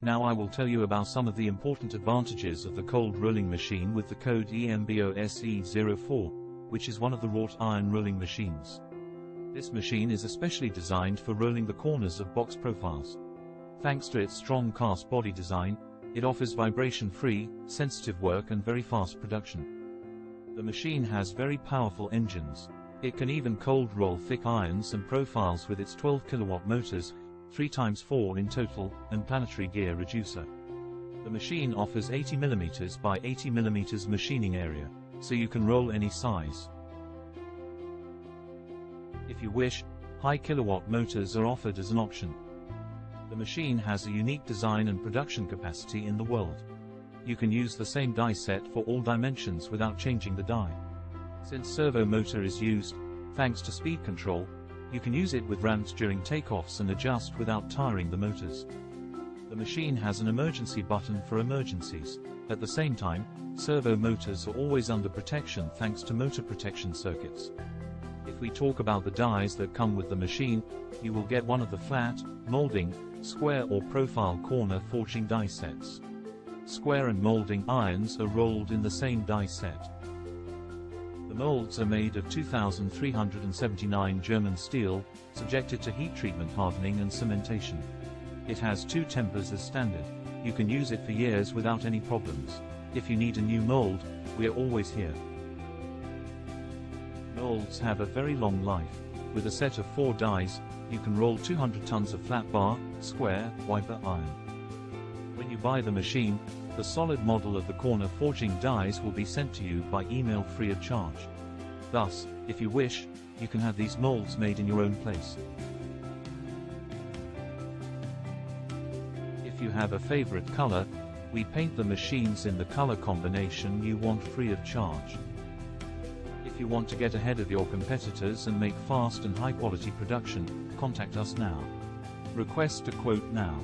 Now I will tell you about some of the important advantages of the cold rolling machine with the code EMBOSE04, which is one of the wrought iron rolling machines. This machine is especially designed for rolling the corners of box profiles. Thanks to its strong cast body design, it offers vibration-free, sensitive work and very fast production. The machine has very powerful engines. It can even cold roll thick irons and profiles with its 12 kilowatt motors, 3x4 in total, and planetary gear reducer. The machine offers 80 mm by 80 mm machining area, so you can roll any size. If you wish, high kilowatt motors are offered as an option. The machine has a unique design and production capacity in the world. You can use the same die set for all dimensions without changing the die. Since servo motor is used, thanks to speed control, you can use it with ramps during takeoffs and adjust without tiring the motors. The machine has an emergency button for emergencies. At the same time, servo motors are always under protection thanks to motor protection circuits. If we talk about the dies that come with the machine, you will get one of the flat, molding, square or profile corner forging die sets. Square and molding irons are rolled in the same die set. The molds are made of 2379 German steel, subjected to heat treatment hardening and cementation. It has 2 tempers as standard. You can use it for years without any problems. If you need a new mold, we are always here. Molds have a very long life. With a set of 4 dies, you can roll 200 tons of flat bar, square, wiper iron. When you buy the machine, the solid model of the corner forging dies will be sent to you by email free of charge. Thus, if you wish, you can have these molds made in your own place. If you have a favorite color, we paint the machines in the color combination you want free of charge. If you want to get ahead of your competitors and make fast and high quality production, contact us now. Request a quote now.